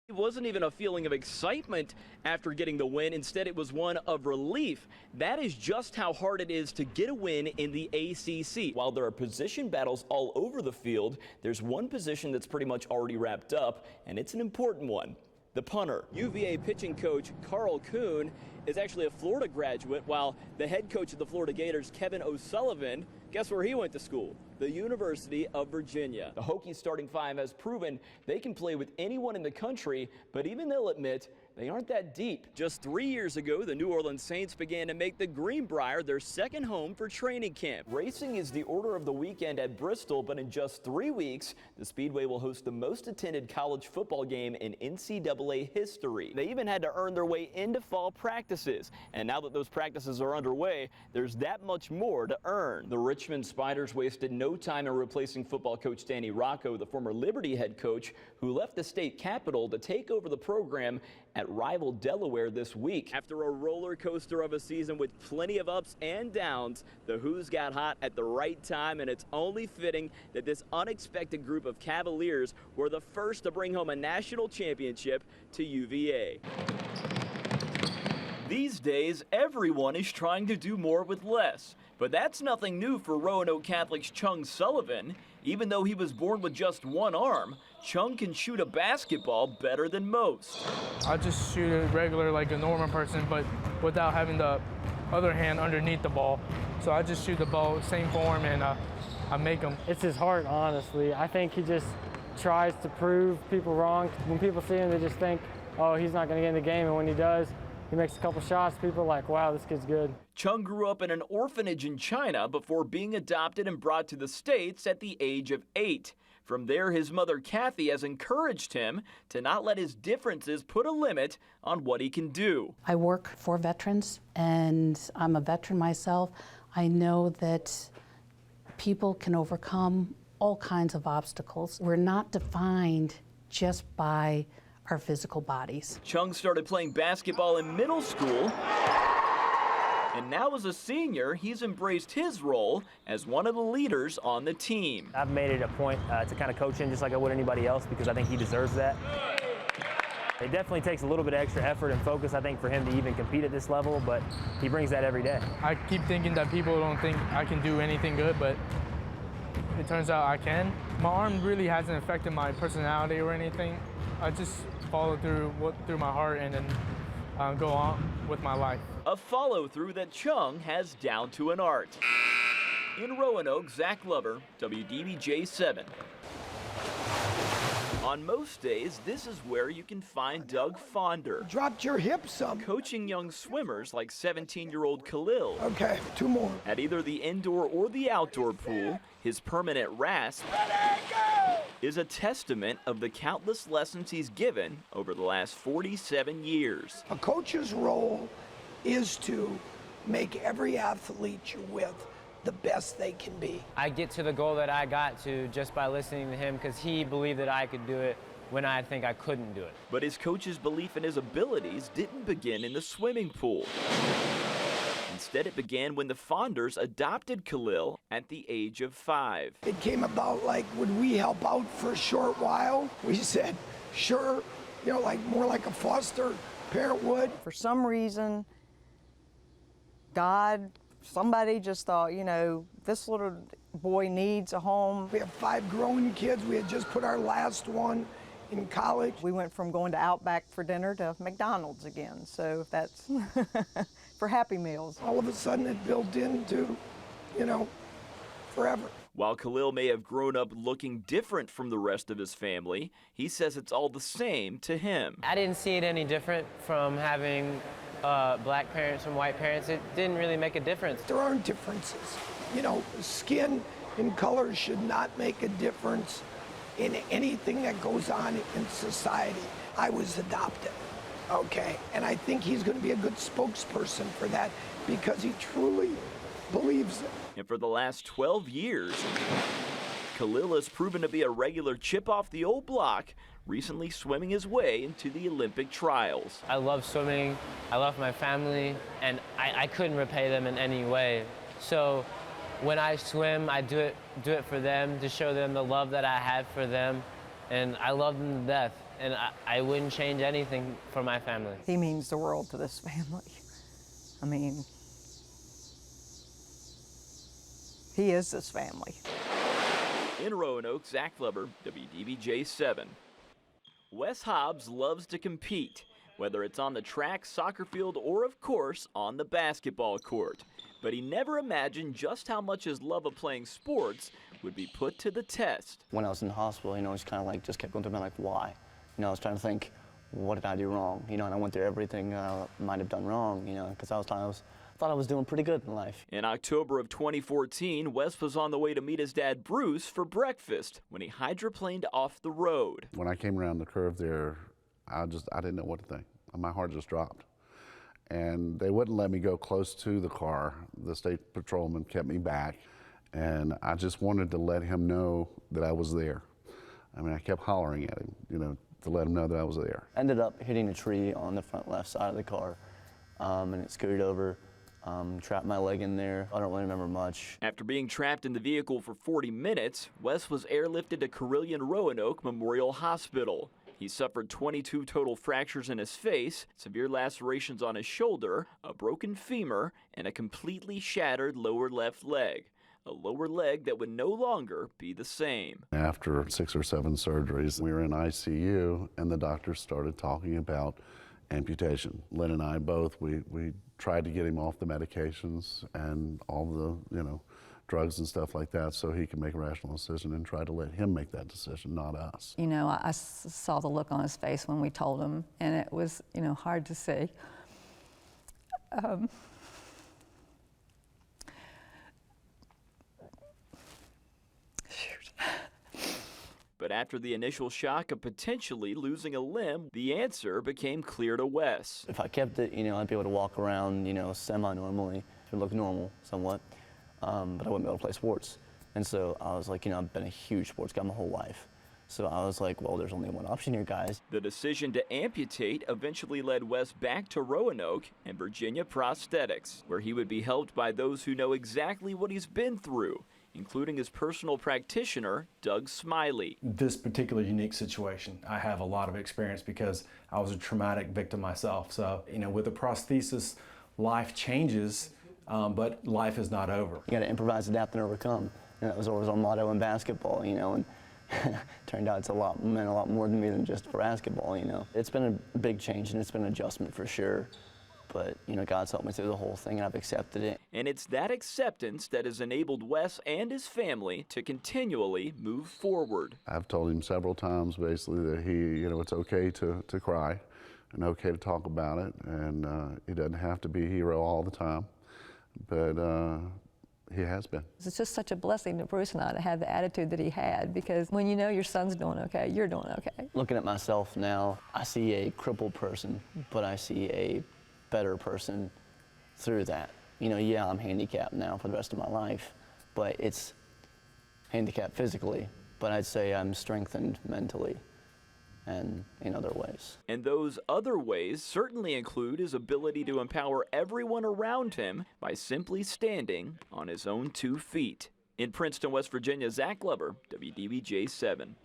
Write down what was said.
It wasn't even a feeling of excitement after getting the win. Instead, it was one of relief. That is just how hard it is to get a win in the ACC. While there are position battles all over the field, there's one position that's pretty much already wrapped up, and it's an important one. The punter. UVA pitching coach Carl Kuhn is actually a Florida graduate, while the head coach of the Florida Gators, Kevin O'Sullivan, guess where he went to school? The University of Virginia. The Hokies starting five has proven they can play with anyone in the country, but even they'll admit they aren't that deep. Just 3 years ago, the New Orleans Saints began to make the Greenbrier their second home for training camp. Racing is the order of the weekend at Bristol, but in just 3 weeks, the Speedway will host the most attended college football game in NCAA history. They even had to earn their way into fall practices, and now that those practices are underway, there's that much more to earn. The Richmond Spiders wasted no time in replacing football coach Danny Rocco, the former Liberty head coach, who left the state capital to take over the program at rival Delaware this week. After a roller coaster of a season with plenty of ups and downs, the Who's got hot at the right time, and it's only fitting that this unexpected group of Cavaliers were the first to bring home a national championship to UVA. These days, everyone is trying to do more with less. But that's nothing new for Roanoke Catholic's Chung Sullivan. Even though he was born with just one arm, Chung can shoot a basketball better than most. I just shoot it regular like a normal person, but without having the other hand underneath the ball. So I just shoot the ball same form, and I make them. It's his heart, honestly. I think he just tries to prove people wrong. When people see him, they just think, oh, he's not going to get in the game, and when he does, he makes a couple shots, people are like, wow, this kid's good. Chung grew up in an orphanage in China before being adopted and brought to the States at the age of 8. From there, his mother, Kathy, has encouraged him to not let his differences put a limit on what he can do. I work for veterans, and I'm a veteran myself. I know that people can overcome all kinds of obstacles. We're not defined just by our physical bodies. Chung started playing basketball in middle school, and now as a senior, he's embraced his role as one of the leaders on the team. I've made it a point to kind of coach him just like I would anybody else, because I think he deserves that. It definitely takes a little bit of extra effort and focus, I think, for him to even compete at this level, but he brings that every day. I keep thinking that people don't think I can do anything good, but it turns out I can. My arm really hasn't affected my personality or anything. I just follow through my heart and then go on with my life. A follow-through that Chung has down to an art. In Roanoke, Zac Glover, WDBJ7. On most days, this is where you can find Doug Fonder. Dropped your hips some. Coaching young swimmers like 17-year-old Khalil. Okay, 2 more. At either the indoor or the outdoor pool, his permanent rasp is a testament of the countless lessons he's given over the last 47 years. A coach's role is to make every athlete you're with the best they can be. I get to the goal that I got to just by listening to him, because he believed that I could do it when I think I couldn't do it. But his coach's belief in his abilities didn't begin in the swimming pool. Instead, it began when the Fonders adopted Khalil at the age of 5. It came about like, would we help out for a short while? We said, sure, you know, like more like a foster parent would. For some reason, somebody just thought, you know, this little boy needs a home. We have 5 grown kids. We had just put our last one in college. We went from going to Outback for dinner to McDonald's again, so that's for Happy Meals. All of a sudden it built into, you know, forever. While Khalil may have grown up looking different from the rest of his family, he says it's all the same to him. I didn't see it any different from having black parents and white parents. It didn't really make a difference. There aren't differences. You know, skin and color should not make a difference in anything that goes on in society. I was adopted, okay? And I think he's going to be a good spokesperson for that, because he truly believes it. And for the last 12 years, Khalil has proven to be a regular chip off the old block, recently swimming his way into the Olympic trials. I love swimming, I love my family, and I couldn't repay them in any way. So when I swim, I do it for them, to show them the love that I have for them, and I love them to death. and I wouldn't change anything for my family. He means the world to this family. I mean, he is this family. In Roanoke, Zac Glover, WDBJ7. Wes Hobbs loves to compete, whether it's on the track, soccer field, or of course, on the basketball court. But he never imagined just how much his love of playing sports would be put to the test. When I was in the hospital, you know, it's kind of like just kept going through my mind, like, why? You know, I was trying to think, what did I do wrong? You know, and I went through everything I might have done wrong, you know, because I thought I was doing pretty good in life. In October of 2014, Wes was on the way to meet his dad, Bruce, for breakfast when he hydroplaned off the road. When I came around the curve there, I didn't know what to think. My heart just dropped. And they wouldn't let me go close to the car. The state patrolman kept me back. And I just wanted to let him know that I was there. I mean, I kept hollering at him, you know, to let him know that I was there. Ended up hitting a tree on the front left side of the car, and it scooted over, trapped my leg in there. I don't really remember much. After being trapped in the vehicle for 40 minutes, Wes was airlifted to Carilion Roanoke Memorial Hospital. He suffered 22 total fractures in his face, severe lacerations on his shoulder, a broken femur, and a completely shattered lower left leg. A lower leg that would no longer be the same. After 6 or 7 surgeries, we were in ICU, and the doctors started talking about amputation. Lynn and I both, we tried to get him off the medications and all the, you know, drugs and stuff like that so he could make a rational decision, and try to let him make that decision, not us. You know, I saw the look on his face when we told him, and it was, you know, hard to see. But after the initial shock of potentially losing a limb, the answer became clear to Wes. If I kept it, you know, I'd be able to walk around, you know, semi-normally. It would look normal somewhat, but I wouldn't be able to play sports. And so I was like, you know, I've been a huge sports guy my whole life. So I was like, well, there's only one option here, guys. The decision to amputate eventually led Wes back to Roanoke and Virginia Prosthetics, where he would be helped by those who know exactly what he's been through, including his personal practitioner, Doug Smiley. This particular unique situation, I have a lot of experience because I was a traumatic victim myself. So, you know, with a prosthesis, life changes, but life is not over. You got to improvise, adapt, and overcome. And that was always our motto in basketball, you know, and turned out it's meant a lot more to me than just for basketball, you know. It's been a big change, and it's been an adjustment for sure. But, you know, God's helped me through the whole thing, and I've accepted it. And it's that acceptance that has enabled Wes and his family to continually move forward. I've told him several times, basically, that you know, it's okay to cry and okay to talk about it, and he doesn't have to be a hero all the time, but he has been. It's just such a blessing to Bruce and I to have the attitude that he had, because when you know your son's doing okay, you're doing okay. Looking at myself now, I see a crippled person, but I see a better person through that. You know, yeah, I'm handicapped now for the rest of my life, but it's handicapped physically, but I'd say I'm strengthened mentally and in other ways. And those other ways certainly include his ability to empower everyone around him by simply standing on his own 2 feet. In Princeton, West Virginia, Zac Glover, WDBJ7.